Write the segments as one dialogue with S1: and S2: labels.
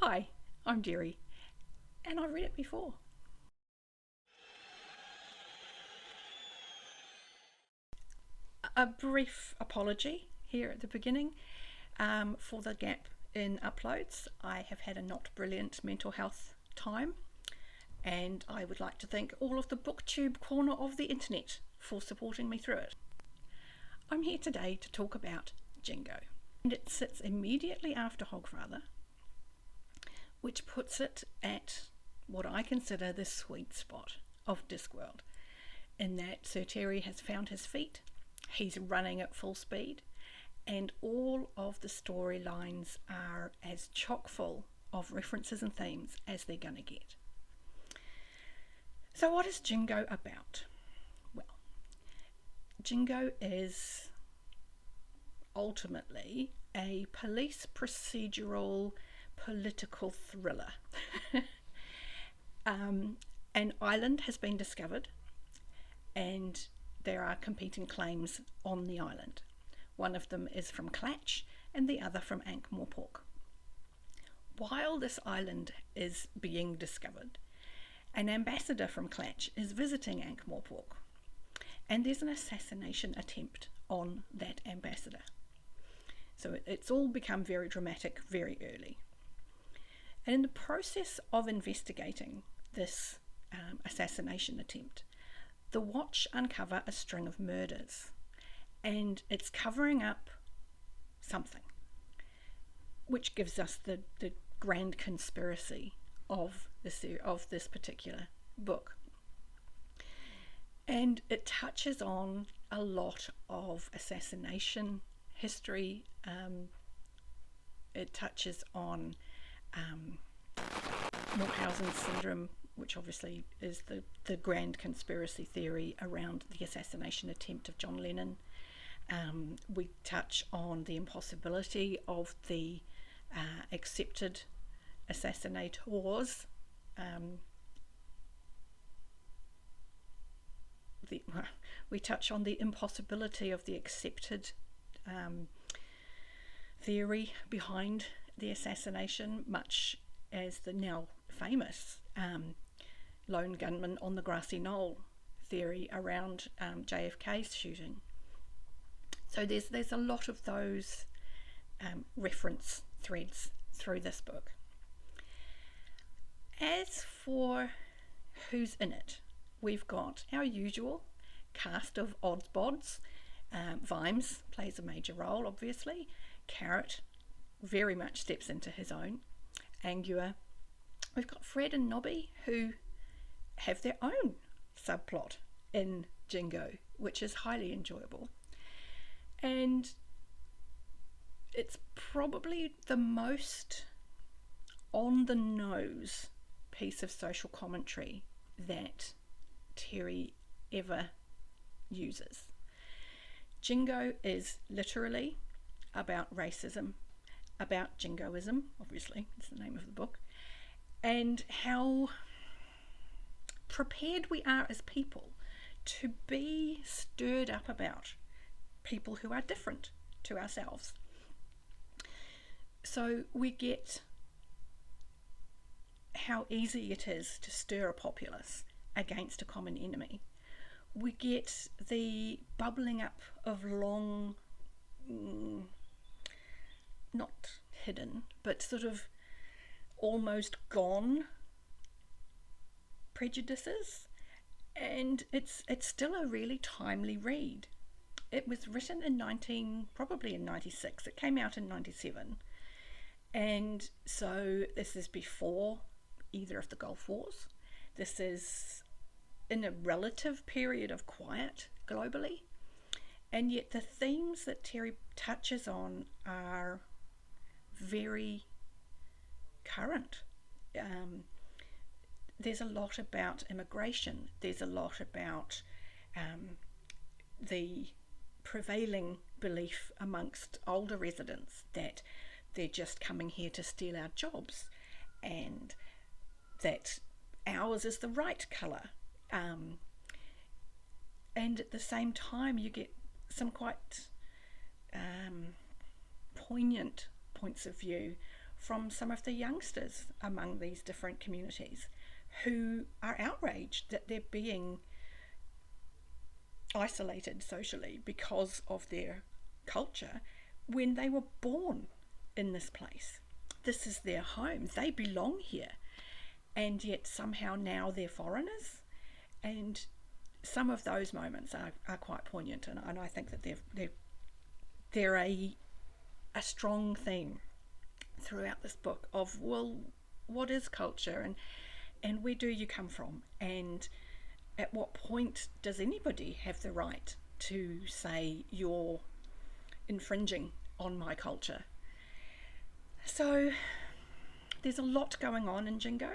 S1: Hi, I'm Derri, and I've read it before. A brief apology here at the beginning for the gap in uploads. I have had a not brilliant mental health time, and I would like to thank all of the booktube corner of the internet for supporting me through it. I'm here today to talk about Jingo, and it sits immediately after Hogfather, which puts it at what I consider the sweet spot of Discworld, in that Sir Terry has found his feet, he's running at full speed, and all of the storylines are as chock full of references and themes as they're going to get. So what is Jingo about? Well, Jingo is ultimately a police procedural political thriller. An island has been discovered and there are competing claims on the island. One of them is from Clatch and the other from Ankh-Morpork. While this island is being discovered, an ambassador from Clatch is visiting Ankh-Morpork, and there's an assassination attempt on that ambassador. So it's all become very dramatic very early. And in the process of investigating this assassination attempt, the Watch uncover a string of murders, and it's covering up something, which gives us the grand conspiracy of this particular book. And it touches on a lot of assassination history. It touches on Munchausen syndrome, which obviously is the grand conspiracy theory around the assassination attempt of John Lennon. We touch on the impossibility of the accepted assassinators. We touch on the impossibility of the accepted theory behind the assassination, much as the now famous lone gunman on the grassy knoll theory around JFK's shooting. So there's a lot of those reference threads through this book. As for who's in it, we've got our usual cast of odds bods. Vimes plays a major role, obviously. Carrot very much steps into his own. Angua. We've got Fred and Nobby, who have their own subplot in Jingo, which is highly enjoyable. And it's probably the most on the nose piece of social commentary that Terry ever uses. Jingo is literally about racism, about jingoism, obviously, it's the name of the book, and how prepared we are as people to be stirred up about people who are different to ourselves. So we get how easy it is to stir a populace against a common enemy. We get the bubbling up of long, not hidden, but sort of almost gone prejudices, and it's still a really timely read. It was written probably in 96. It came out in 97, and so this is before either of the Gulf Wars. This is in a relative period of quiet globally, and yet the themes that Terry touches on are very current. There's a lot about immigration. There's a lot about the prevailing belief amongst older residents that they're just coming here to steal our jobs, and that ours is the right colour. And at the same time you get some quite poignant points of view from some of the youngsters among these different communities who are outraged that they're being isolated socially because of their culture when they were born in this place. This is their home. They belong here. And yet somehow now they're foreigners. And some of those moments are quite poignant, and I think that they're a strong theme throughout this book of, well, what is culture, and where do you come from, and at what point does anybody have the right to say you're infringing on my culture? So there's a lot going on in Jingo,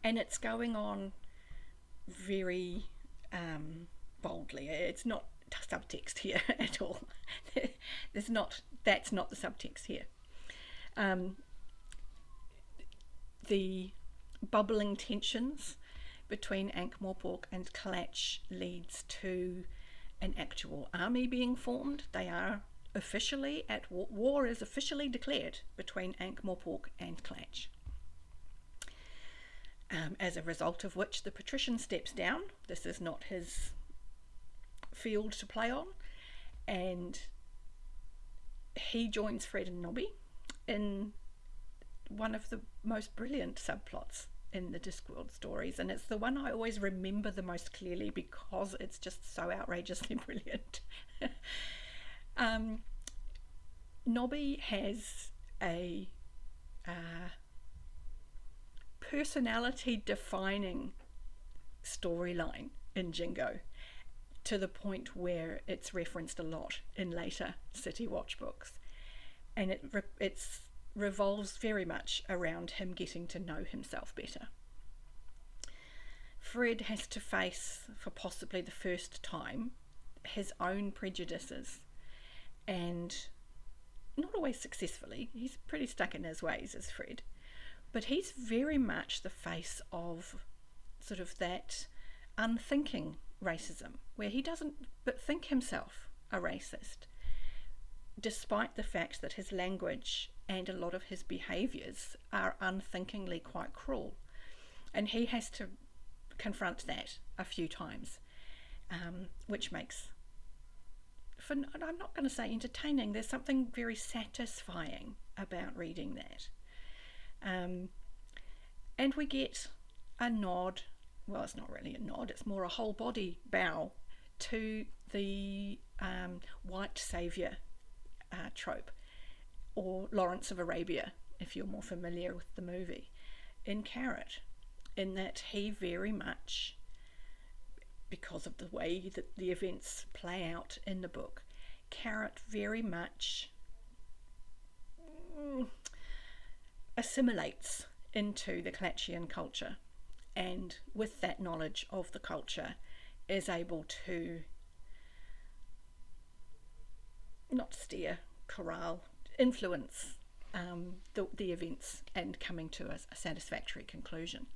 S1: and it's going on very boldly. It's not subtext here at all. That's not the subtext here. The bubbling tensions between Ankh-Morpork and Clatch leads to an actual army being formed. They are officially at war. War is officially declared between Ankh-Morpork and Clatch. As a result of which the patrician steps down. This is not his field to play on, and he joins Fred and Nobby in one of the most brilliant subplots in the Discworld stories, and it's the one I always remember the most clearly because it's just so outrageously brilliant. Nobby has a personality defining storyline in Jingo, to the point where it's referenced a lot in later City Watch books, and it revolves very much around him getting to know himself better. Fred has to face, for possibly the first time, his own prejudices, and not always successfully. He's pretty stuck in his ways as Fred, but he's very much the face of sort of that unthinking racism, where he doesn't but think himself a racist, despite the fact that his language and a lot of his behaviours are unthinkingly quite cruel. And he has to confront that a few times, which makes, I'm not going to say entertaining, there's something very satisfying about reading that. And we get a nod, well, it's not really a nod, it's more a whole body bow to the white saviour trope, or Lawrence of Arabia, if you're more familiar with the movie, in Carrot, in that he very much, because of the way that the events play out in the book, Carrot very much assimilates into the Clatchian culture, and with that knowledge of the culture is able to not steer, corral, influence the events and coming to a satisfactory conclusion.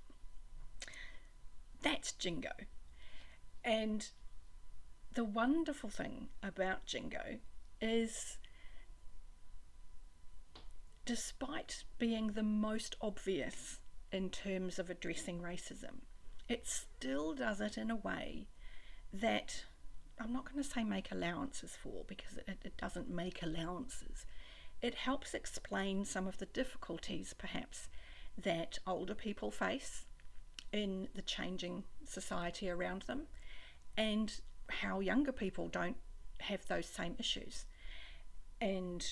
S1: That's Jingo. And the wonderful thing about Jingo is, despite being the most obvious in terms of addressing racism, it still does it in a way that I'm not going to say make allowances for, because it doesn't make allowances. It helps explain some of the difficulties perhaps that older people face in the changing society around them, and how younger people don't have those same issues. And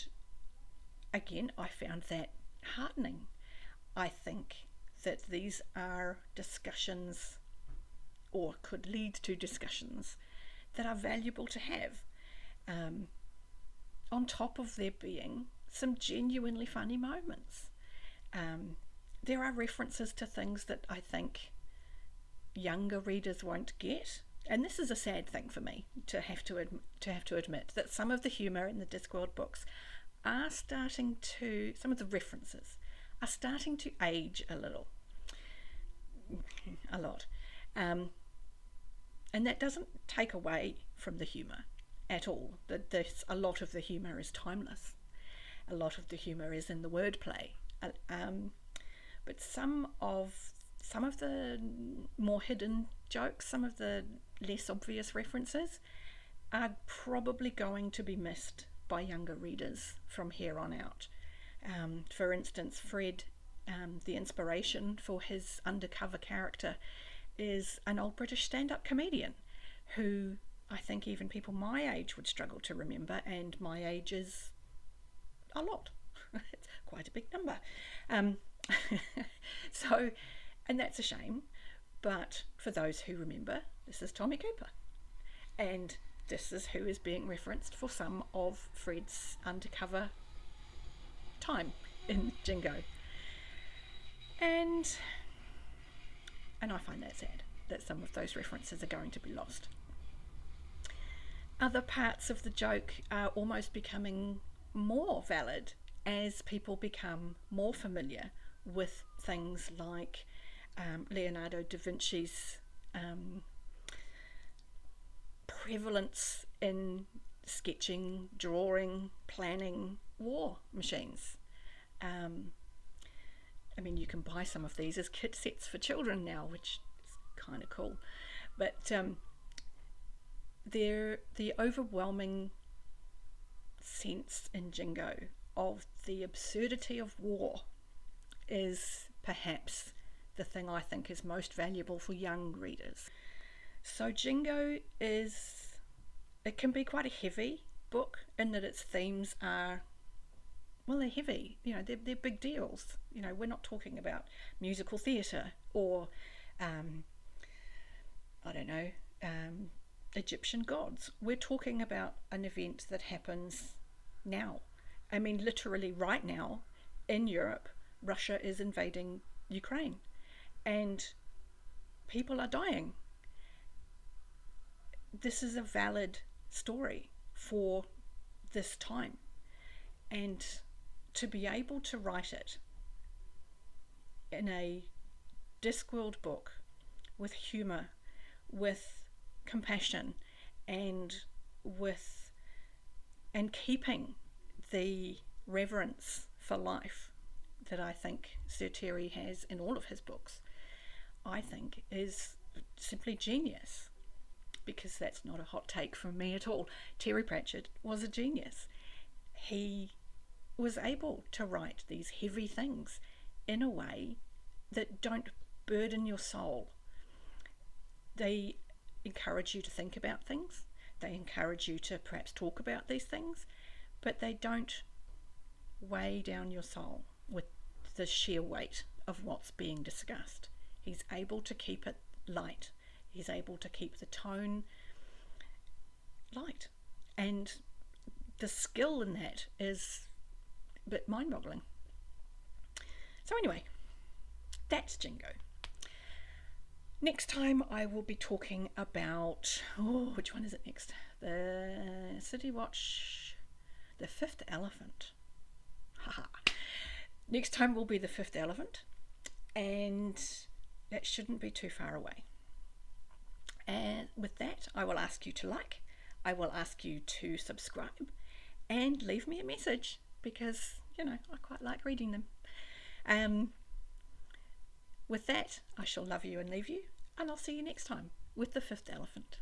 S1: again, I found that heartening. I think that these are discussions, or could lead to discussions, that are valuable to have, on top of there being some genuinely funny moments. There are references to things that I think younger readers won't get, and this is a sad thing for me to have to admit, that some of the humour in the Discworld books are starting to, some of the references are starting to age a lot. And that doesn't take away from the humour at all. That a lot of the humour is timeless. a lot of the humour is in the wordplay. But some of the more hidden jokes, some of the less obvious references, are probably going to be missed by younger readers from here on out. For instance, Fred, the inspiration for his undercover character, is an old British stand-up comedian who I think even people my age would struggle to remember, and my age is a lot. It's quite a big number. So, and that's a shame, but for those who remember, this is Tommy Cooper, and this is who is being referenced for some of Fred's undercover time in Jingo. And I find that sad that some of those references are going to be lost. Other parts of the joke are almost becoming more valid as people become more familiar with things like Leonardo da Vinci's prevalence in sketching, drawing, planning war machines. I mean, you can buy some of these as kit sets for children now, which is kind of cool. But the overwhelming sense in Jingo of the absurdity of war is perhaps the thing I think is most valuable for young readers. So Jingo it can be quite a heavy book in that its themes are, well, they're heavy, they're big deals. We're not talking about musical theatre or Egyptian gods. We're talking about an event that happens now. I mean, literally right now in Europe, Russia is invading Ukraine and people are dying. This is a valid story for this time, and to be able to write it in a Discworld book with humour, with compassion, and keeping the reverence for life that I think Sir Terry has in all of his books, I think is simply genius. Because that's not a hot take from me at all. Terry Pratchett was a genius. He was able to write these heavy things in a way that don't burden your soul. They encourage you to think about things. They encourage you to perhaps talk about these things, but they don't weigh down your soul with the sheer weight of what's being discussed. He's able to keep it light. He's able to keep the tone light. And the skill in that is a bit mind-boggling. So anyway, that's Jingo. Next time I will be talking about, which one is it next? The City Watch, The Fifth Elephant. Haha. Next time will be The Fifth Elephant, and that shouldn't be too far away. And with that, I will ask you to like, I will ask you to subscribe, and leave me a message, because, I quite like reading them. With that, I shall love you and leave you, and I'll see you next time with The Fifth Elephant.